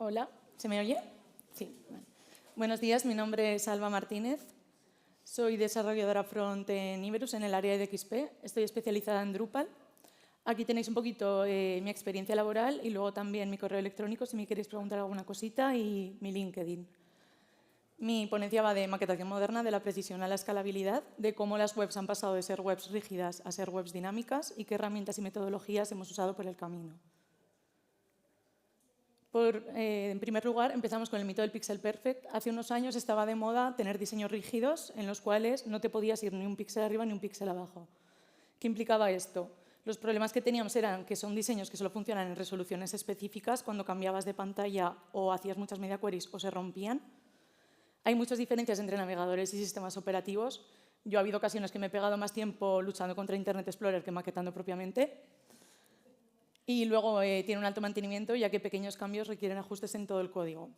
Hola, ¿se me oye? Sí. Vale. Buenos días, mi nombre es Alba Martínez. Soy desarrolladora front en Iberus en el área de XP. Estoy especializada en Drupal. Aquí tenéis un poquito mi experiencia laboral y luego también mi correo electrónico si me queréis preguntar alguna cosita y mi LinkedIn. Mi ponencia va de maquetación moderna, de la precisión a la escalabilidad, de cómo las webs han pasado de ser webs rígidas a ser webs dinámicas y qué herramientas y metodologías hemos usado por el camino. En primer lugar, empezamos con el mito del pixel perfect. Hace unos años estaba de moda tener diseños rígidos en los cuales no te podías ir ni un píxel arriba ni un píxel abajo. ¿Qué implicaba esto? Los problemas que teníamos eran que son diseños que solo funcionan en resoluciones específicas, cuando cambiabas de pantalla o hacías muchas media queries o se rompían. Hay muchas diferencias entre navegadores y sistemas operativos. Yo ha habido ocasiones que me he pegado más tiempo luchando contra Internet Explorer que maquetando propiamente. Y luego tiene un alto mantenimiento, ya que pequeños cambios requieren ajustes en todo el código.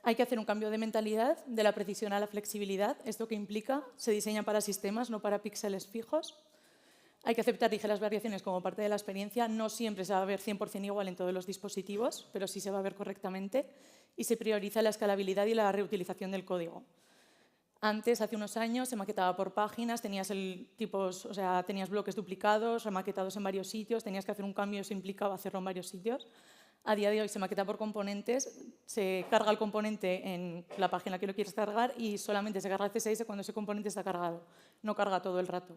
Hay que hacer un cambio de mentalidad, de la precisión a la flexibilidad. ¿Esto qué implica? Se diseña para sistemas, no para píxeles fijos. Hay que aceptar ligeras variaciones como parte de la experiencia. No siempre se va a ver 100% igual en todos los dispositivos, pero sí se va a ver correctamente. Y se prioriza la escalabilidad y la reutilización del código. Antes, hace unos años, se maquetaba por páginas, tenías tenías bloques duplicados, remaquetados en varios sitios, tenías que hacer un cambio, eso implicaba hacerlo en varios sitios. A día de hoy se maqueta por componentes, se carga el componente en la página que lo quieres cargar y solamente se carga el CSS cuando ese componente está cargado, no carga todo el rato.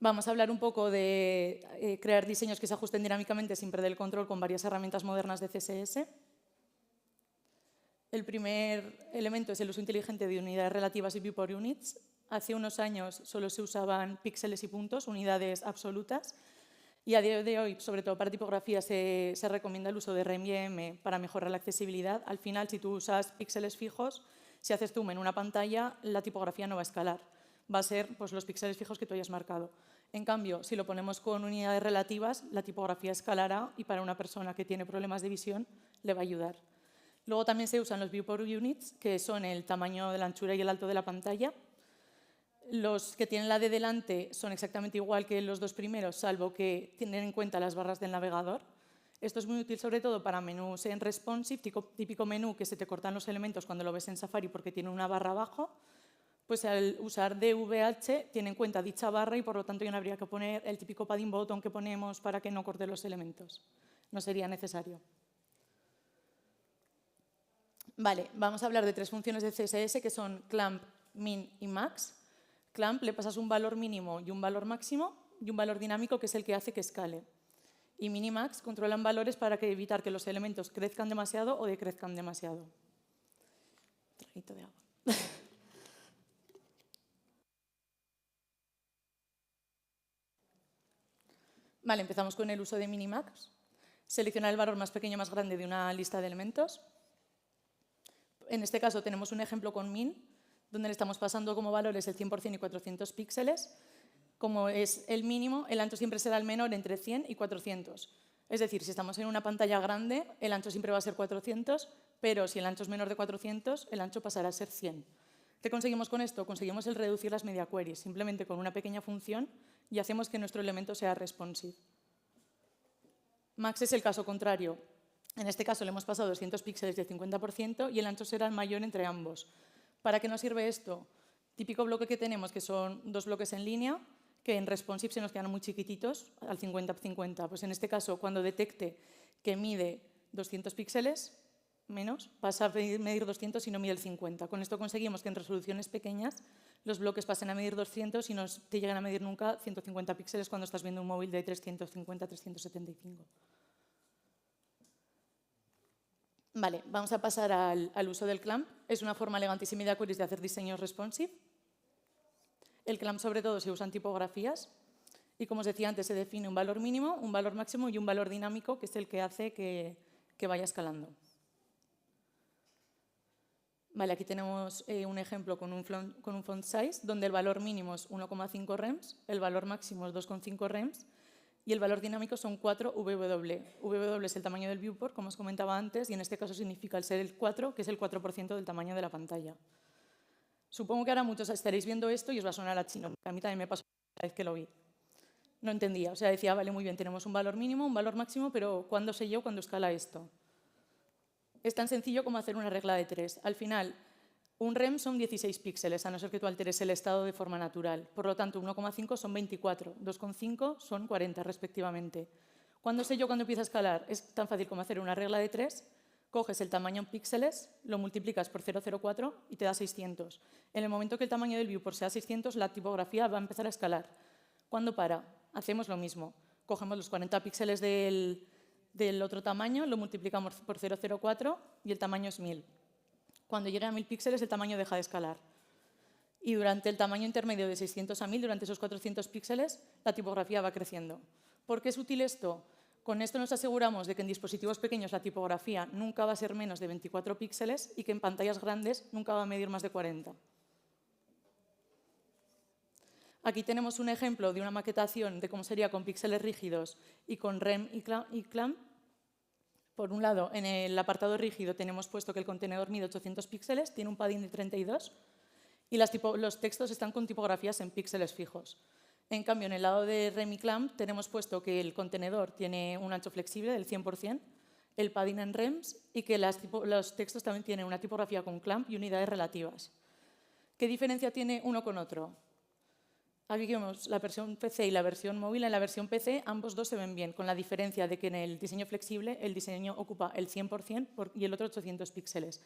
Vamos a hablar un poco de crear diseños que se ajusten dinámicamente sin perder el control con varias herramientas modernas de CSS. El primer elemento es el uso inteligente de unidades relativas y viewport units. Hace unos años solo se usaban píxeles y puntos, unidades absolutas. Y a día de hoy, sobre todo para tipografía, se recomienda el uso de REM para mejorar la accesibilidad. Al final, si tú usas píxeles fijos, si haces zoom en una pantalla, la tipografía no va a escalar. Va a ser pues, los píxeles fijos que tú hayas marcado. En cambio, si lo ponemos con unidades relativas, la tipografía escalará y para una persona que tiene problemas de visión le va a ayudar. Luego también se usan los viewport units, que son el tamaño de la anchura y el alto de la pantalla. Los que tienen la de delante son exactamente igual que los dos primeros, salvo que tienen en cuenta las barras del navegador. Esto es muy útil sobre todo para menús en responsive, típico menú que se te cortan los elementos cuando lo ves en Safari porque tiene una barra abajo. Pues al usar DVH tiene en cuenta dicha barra y por lo tanto ya no habría que poner el típico padding button que ponemos para que no corte los elementos. No sería necesario. Vale, vamos a hablar de tres funciones de CSS que son clamp, min y max. Clamp le pasas un valor mínimo y un valor máximo y un valor dinámico que es el que hace que escale. Y min y max controlan valores para evitar que los elementos crezcan demasiado o decrezcan demasiado. Traguito de agua. Vale, empezamos con el uso de min y max. Seleccionar el valor más pequeño o más grande de una lista de elementos. En este caso tenemos un ejemplo con min, donde le estamos pasando como valores el 100% y 400 píxeles. Como es el mínimo, el ancho siempre será el menor entre 100 y 400. Es decir, si estamos en una pantalla grande, el ancho siempre va a ser 400, pero si el ancho es menor de 400, el ancho pasará a ser 100. ¿Qué conseguimos con esto? Conseguimos el reducir las media queries, simplemente con una pequeña función y hacemos que nuestro elemento sea responsive. Max es el caso contrario. En este caso le hemos pasado 200 píxeles del 50% y el ancho será el mayor entre ambos. ¿Para qué nos sirve esto? Típico bloque que tenemos, que son dos bloques en línea, que en responsive se nos quedan muy chiquititos, al 50-50. Pues en este caso, cuando detecte que mide 200 píxeles menos, pasa a medir 200 y no mide el 50. Con esto conseguimos que en resoluciones pequeñas los bloques pasen a medir 200 y no te llegan a medir nunca 150 píxeles cuando estás viendo un móvil de 350-375. Vale, vamos a pasar al uso del clamp. Es una forma elegante y sin media queries de hacer diseños responsive. El clamp sobre todo se usa en tipografías y como os decía antes se define un valor mínimo, un valor máximo y un valor dinámico que es el que hace que vaya escalando. Vale, aquí tenemos un ejemplo con un font size donde el valor mínimo es 1,5 rems, el valor máximo es 2,5 rems y el valor dinámico son 4 VW. VW es el tamaño del viewport, como os comentaba antes, y en este caso significa el ser el 4, que es el 4% del tamaño de la pantalla. Supongo que ahora muchos estaréis viendo esto y os va a sonar a chino, porque a mí también me pasó la vez que lo vi. No entendía, o sea, decía, vale, muy bien, tenemos un valor mínimo, un valor máximo, pero ¿cuándo sé yo cuándo escala esto? Es tan sencillo como hacer una regla de 3. Al final, un rem son 16 píxeles, a no ser que tú alteres el estado de forma natural. Por lo tanto, 1,5 son 24, 2,5 son 40 respectivamente. ¿Cuándo sé yo cuándo empieza a escalar? Es tan fácil como hacer una regla de 3, coges el tamaño en píxeles, lo multiplicas por 0,04 y te da 600. En el momento que el tamaño del viewport sea 600, la tipografía va a empezar a escalar. ¿Cuándo para? Hacemos lo mismo. Cogemos los 40 píxeles del otro tamaño, lo multiplicamos por 0,04 y el tamaño es 1000. Cuando llegue a 1000 píxeles, el tamaño deja de escalar. Y durante el tamaño intermedio de 600 a 1000, durante esos 400 píxeles, la tipografía va creciendo. ¿Por qué es útil esto? Con esto nos aseguramos de que en dispositivos pequeños la tipografía nunca va a ser menos de 24 píxeles y que en pantallas grandes nunca va a medir más de 40. Aquí tenemos un ejemplo de una maquetación de cómo sería con píxeles rígidos y con rem y clamp. Por un lado, en el apartado rígido tenemos puesto que el contenedor mide 800 píxeles, tiene un padding de 32 y los textos están con tipografías en píxeles fijos. En cambio, en el lado de rem y clamp tenemos puesto que el contenedor tiene un ancho flexible del 100%, el padding en rems y que los textos también tienen una tipografía con clamp y unidades relativas. ¿Qué diferencia tiene uno con otro? Aquí vemos la versión PC y la versión móvil. En la versión PC ambos dos se ven bien, con la diferencia de que en el diseño flexible el diseño ocupa el 100% y el otro 800 píxeles.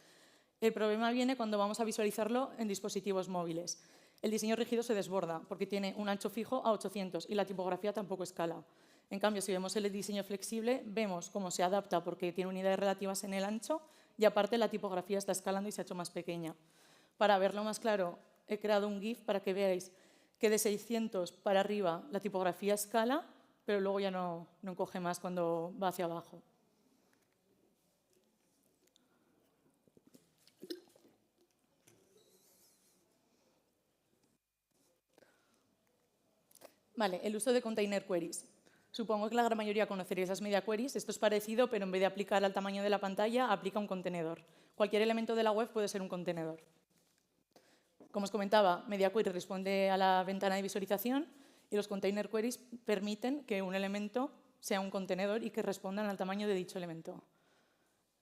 El problema viene cuando vamos a visualizarlo en dispositivos móviles. El diseño rígido se desborda porque tiene un ancho fijo a 800 y la tipografía tampoco escala. En cambio, si vemos el diseño flexible, vemos cómo se adapta porque tiene unidades relativas en el ancho y aparte la tipografía está escalando y se ha hecho más pequeña. Para verlo más claro, he creado un GIF para que veáis que de 600 para arriba la tipografía escala, pero luego ya no encoge más cuando va hacia abajo. Vale, el uso de container queries. Supongo que la gran mayoría conoceréis las media queries. Esto es parecido, pero en vez de aplicar al tamaño de la pantalla, aplica un contenedor. Cualquier elemento de la web puede ser un contenedor. Como os comentaba, media query responde a la ventana de visualización y los container queries permiten que un elemento sea un contenedor y que respondan al tamaño de dicho elemento.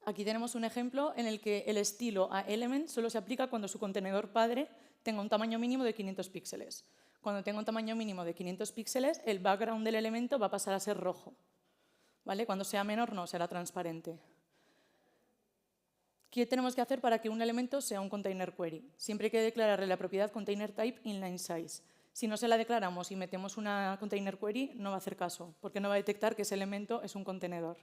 Aquí tenemos un ejemplo en el que el estilo a element solo se aplica cuando su contenedor padre tenga un tamaño mínimo de 500 píxeles. Cuando tenga un tamaño mínimo de 500 píxeles, el background del elemento va a pasar a ser rojo. ¿Vale? Cuando sea menor, no, será transparente. ¿Qué tenemos que hacer para que un elemento sea un container query? Siempre hay que declararle la propiedad container type inline size. Si no se la declaramos y metemos una container query, no va a hacer caso, porque no va a detectar que ese elemento es un contenedor.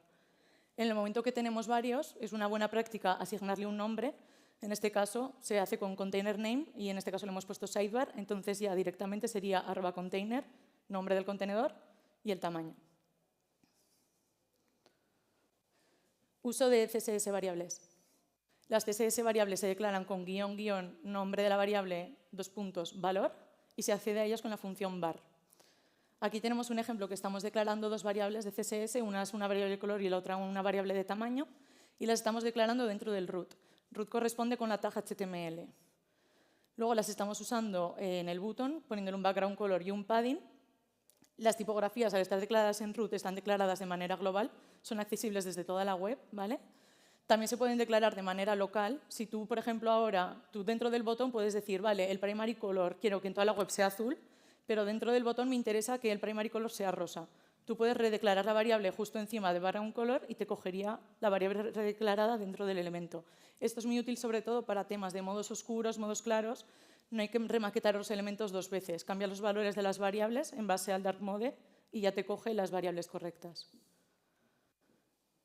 En el momento que tenemos varios, es una buena práctica asignarle un nombre. En este caso, se hace con container name y en este caso le hemos puesto sidebar, entonces ya directamente sería @container, nombre del contenedor y el tamaño. Uso de CSS variables. Las CSS variables se declaran con --, nombre de la variable, valor, y se accede a ellas con la función var. Aquí tenemos un ejemplo que estamos declarando dos variables de CSS, una es una variable de color y la otra una variable de tamaño, y las estamos declarando dentro del root. Root corresponde con la tag HTML. Luego las estamos usando en el button, poniéndole un background color y un padding. Las tipografías, al estar declaradas en root, están declaradas de manera global, son accesibles desde toda la web, ¿vale? También se pueden declarar de manera local. Si tú, por ejemplo, ahora, tú dentro del botón puedes decir, vale, el primary color quiero que en toda la web sea azul, pero dentro del botón me interesa que el primary color sea rosa. Tú puedes redeclarar la variable justo encima de background color y te cogería la variable redeclarada dentro del elemento. Esto es muy útil sobre todo para temas de modos oscuros, modos claros. No hay que remaquetar los elementos dos veces. Cambia los valores de las variables en base al dark mode y ya te coge las variables correctas.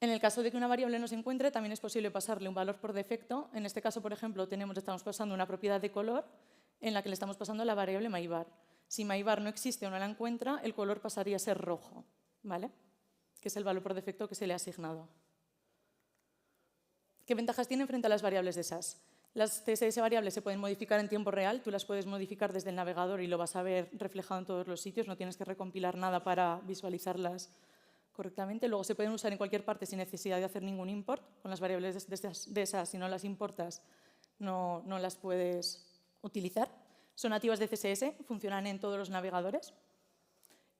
En el caso de que una variable no se encuentre, también es posible pasarle un valor por defecto. En este caso, por ejemplo, estamos pasando una propiedad de color en la que le estamos pasando la variable myvar. Si myvar no existe o no la encuentra, el color pasaría a ser rojo, ¿vale? Que es el valor por defecto que se le ha asignado. ¿Qué ventajas tienen frente a las variables de SAS? Las CSS variables se pueden modificar en tiempo real, tú las puedes modificar desde el navegador y lo vas a ver reflejado en todos los sitios, no tienes que recompilar nada para visualizarlas correctamente. Luego se pueden usar en cualquier parte sin necesidad de hacer ningún import. Con las variables de esas, si no las importas, no las puedes utilizar. Son nativas de CSS, funcionan en todos los navegadores.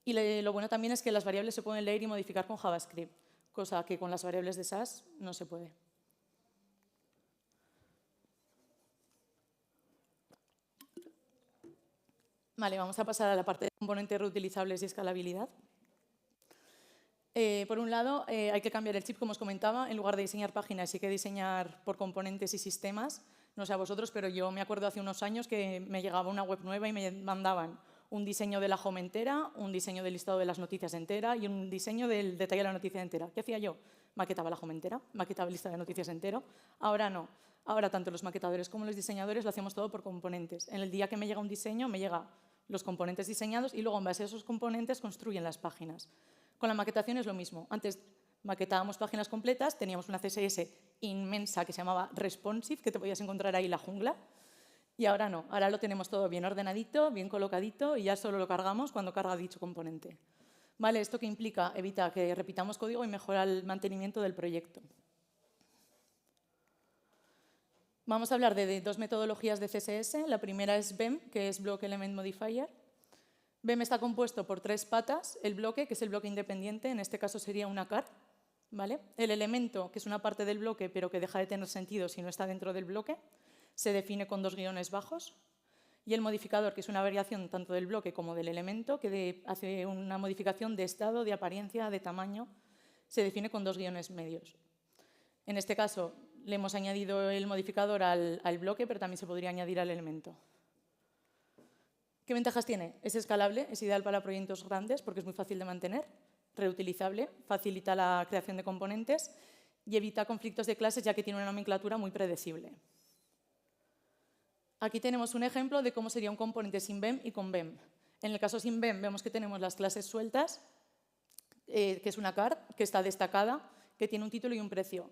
Y lo bueno también es que las variables se pueden leer y modificar con JavaScript, cosa que con las variables de Sass no se puede. Vale, vamos a pasar a la parte de componentes reutilizables y escalabilidad. Por un lado, hay que cambiar el chip, como os comentaba. En lugar de diseñar páginas, hay que diseñar por componentes y sistemas. No sé a vosotros, pero yo me acuerdo hace unos años que me llegaba una web nueva y me mandaban un diseño de la home entera, un diseño del listado de las noticias entera y un diseño del detalle de la noticia entera. ¿Qué hacía yo? Maquetaba la home entera, maquetaba el listado de noticias entero. Ahora no. Ahora tanto los maquetadores como los diseñadores lo hacemos todo por componentes. En el día que me llega un diseño, me llegan los componentes diseñados y luego en base a esos componentes construyen las páginas. Con la maquetación es lo mismo. Antes maquetábamos páginas completas, teníamos una CSS inmensa que se llamaba Responsive, que te podías encontrar ahí la jungla. Y ahora no, ahora lo tenemos todo bien ordenadito, bien colocadito y ya solo lo cargamos cuando carga dicho componente. ¿Vale? ¿Esto qué implica? Evita que repitamos código y mejora el mantenimiento del proyecto. Vamos a hablar de dos metodologías de CSS. La primera es BEM, que es Block Element Modifier. BEM está compuesto por tres patas. El bloque, que es el bloque independiente, en este caso sería una car. ¿Vale? El elemento, que es una parte del bloque, pero que deja de tener sentido si no está dentro del bloque, se define con dos guiones bajos. Y el modificador, que es una variación tanto del bloque como del elemento, que hace una modificación de estado, de apariencia, de tamaño, se define con dos guiones medios. En este caso, le hemos añadido el modificador al bloque, pero también se podría añadir al elemento. ¿Qué ventajas tiene? Es escalable, es ideal para proyectos grandes porque es muy fácil de mantener, reutilizable, facilita la creación de componentes y evita conflictos de clases ya que tiene una nomenclatura muy predecible. Aquí tenemos un ejemplo de cómo sería un componente sin BEM y con BEM. En el caso sin BEM vemos que tenemos las clases sueltas, que es una car, que está destacada, que tiene un título y un precio.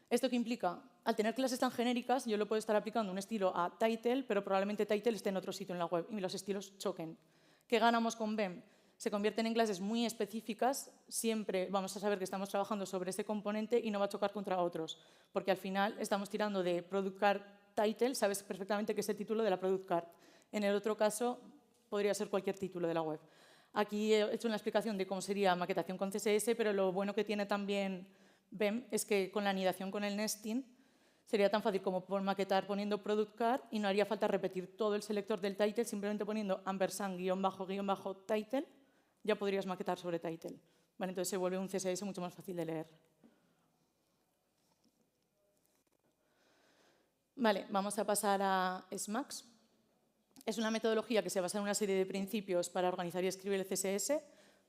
¿Esto qué implica? Al tener clases tan genéricas, yo le puedo estar aplicando un estilo a title, pero probablemente title esté en otro sitio en la web y los estilos choquen. ¿Qué ganamos con BEM? Se convierten en clases muy específicas, siempre vamos a saber que estamos trabajando sobre ese componente y no va a chocar contra otros, porque al final estamos tirando de product card title, sabes perfectamente que es el título de la product card. En el otro caso, podría ser cualquier título de la web. Aquí he hecho una explicación de cómo sería maquetación con CSS, pero lo bueno que tiene también BEM es que con la anidación con el nesting sería tan fácil como maquetar poniendo product card y no haría falta repetir todo el selector del title, simplemente poniendo ampersand __ title, ya podrías maquetar sobre title. Vale, entonces se vuelve un CSS mucho más fácil de leer. Vale, vamos a pasar a SMAX. Es una metodología que se basa en una serie de principios para organizar y escribir el CSS.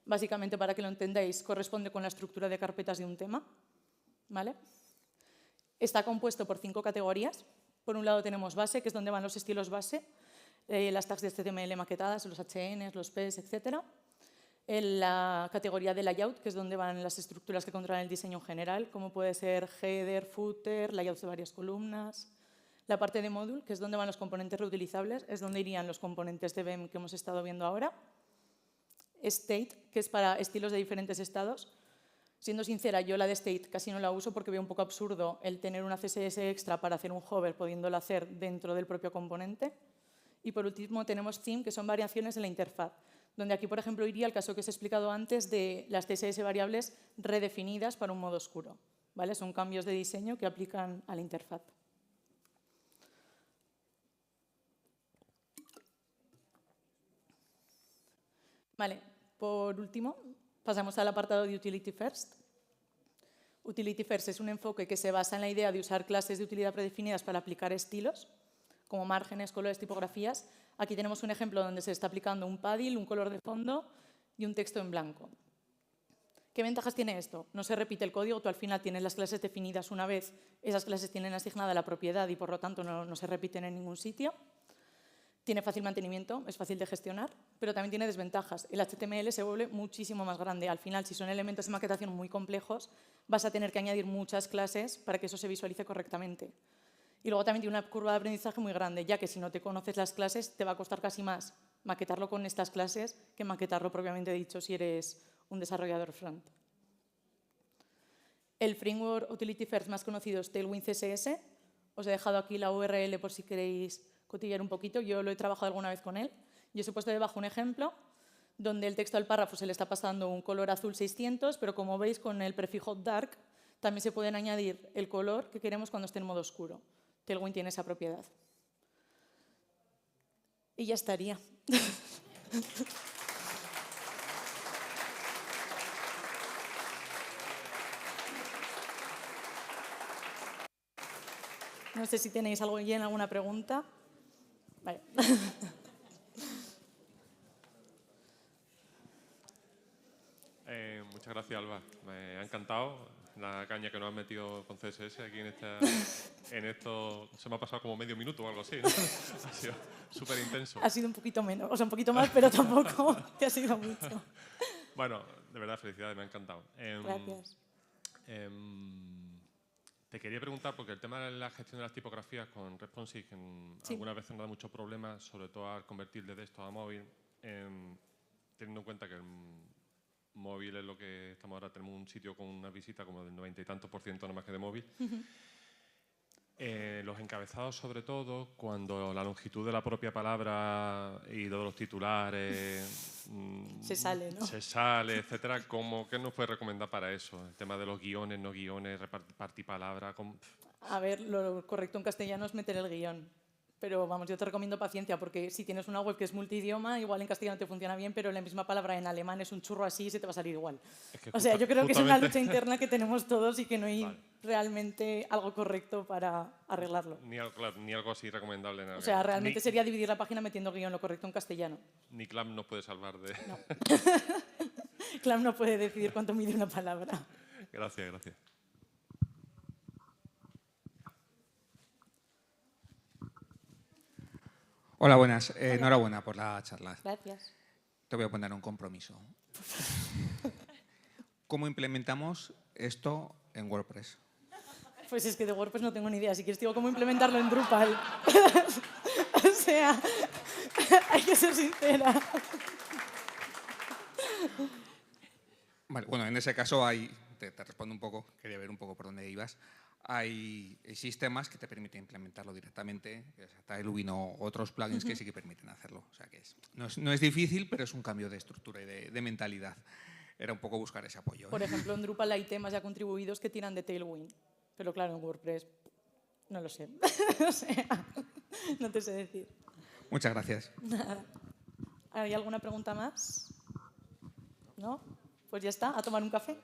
Básicamente, para que lo entendáis, corresponde con la estructura de carpetas de un tema. ¿Vale? Está compuesto por 5 categorías. Por un lado tenemos base, que es donde van los estilos base, las tags de HTML maquetadas, los HNs, los Ps, etc. La categoría de layout, que es donde van las estructuras que controlan el diseño en general, como puede ser header, footer, layouts de varias columnas. La parte de module, que es donde van los componentes reutilizables, es donde irían los componentes de BEM que hemos estado viendo ahora. State, que es para estilos de diferentes estados. Siendo sincera, yo la de State casi no la uso porque veo un poco absurdo el tener una CSS extra para hacer un hover pudiéndolo hacer dentro del propio componente. Y por último tenemos Theme, que son variaciones en la interfaz, donde aquí, por ejemplo, iría el caso que os he explicado antes de las CSS variables redefinidas para un modo oscuro. ¿Vale? Son cambios de diseño que aplican a la interfaz. Vale, por último, pasamos al apartado de Utility First. Utility First es un enfoque que se basa en la idea de usar clases de utilidad predefinidas para aplicar estilos, como márgenes, colores, tipografías. Aquí tenemos un ejemplo donde se está aplicando un padding, un color de fondo y un texto en blanco. ¿Qué ventajas tiene esto? No se repite el código, tú al final tienes las clases definidas una vez, esas clases tienen asignada la propiedad y por lo tanto no se repiten en ningún sitio. Tiene fácil mantenimiento, es fácil de gestionar, pero también tiene desventajas. El HTML se vuelve muchísimo más grande. Al final, si son elementos de maquetación muy complejos, vas a tener que añadir muchas clases para que eso se visualice correctamente. Y luego también tiene una curva de aprendizaje muy grande, ya que si no te conoces las clases, te va a costar casi más maquetarlo con estas clases que maquetarlo propiamente dicho si eres un desarrollador front. El framework Utility First más conocido es Tailwind CSS. Os he dejado aquí la URL por si queréis cotillar un poquito. Yo lo he trabajado alguna vez con él y os he puesto debajo un ejemplo donde el texto del párrafo se le está pasando un color azul 600, pero como veis con el prefijo dark también se pueden añadir el color que queremos cuando esté en modo oscuro. Tailwind tiene esa propiedad. Y ya estaría. No sé si tenéis alguna pregunta. Vale. Muchas gracias, Alba. Me ha encantado la caña que nos has metido con CSS aquí en esto. Se me ha pasado como medio minuto o algo así, ¿no? Ha sido súper intenso. Ha sido un poquito menos, o sea, un poquito más, pero tampoco te ha sido mucho. Bueno, de verdad, felicidades, me ha encantado. Gracias. Te quería preguntar, porque el tema de la gestión de las tipografías con Responsive Sí. algunas veces nos da muchos problemas, sobre todo al convertir de desktop a móvil, teniendo en cuenta que el móvil es lo que estamos ahora, tenemos un sitio con una visita como del 90 y tantos % nada más que de móvil. Los encabezados, sobre todo, cuando la longitud de la propia palabra y de los titulares Se sale, ¿no? se sale, etcétera. ¿Qué nos puede recomendar para eso? El tema de los guiones, no guiones, repartir palabra. A ver, lo correcto en castellano es meter el guión. Pero vamos, yo te recomiendo paciencia, porque si tienes una web que es multidioma, igual en castellano te funciona bien, pero la misma palabra en alemán es un churro así y se te va a salir igual. Es que o sea, yo creo que es una justamente lucha interna que tenemos todos y que no hay Vale. realmente algo correcto para arreglarlo. Ni algo así recomendable. O sea, realmente sería dividir la página metiendo guión lo correcto en castellano. Ni Clam nos puede salvar de... No. Clam no puede decidir cuánto mide una palabra. Gracias, gracias. Hola, buenas. Enhorabuena por la charla. Gracias. Te voy a poner un compromiso. ¿Cómo implementamos esto en WordPress? Pues es que de WordPress no tengo ni idea. Si quieres, digo cómo implementarlo en Drupal. O sea, hay que ser sincera. Vale, bueno, en ese caso te respondo un poco, quería ver un poco por dónde ibas. Hay sistemas que te permiten implementarlo directamente, Tailwind o otros plugins que sí que permiten hacerlo. O sea que no es difícil, pero es un cambio de estructura y de mentalidad. Era un poco buscar ese apoyo. Por ejemplo, en Drupal hay temas ya contribuidos que tiran de Tailwind. Pero claro, en WordPress no lo sé. O sea, no te sé decir. Muchas gracias. Nada. ¿Hay alguna pregunta más? ¿No? Pues ya está, a tomar un café.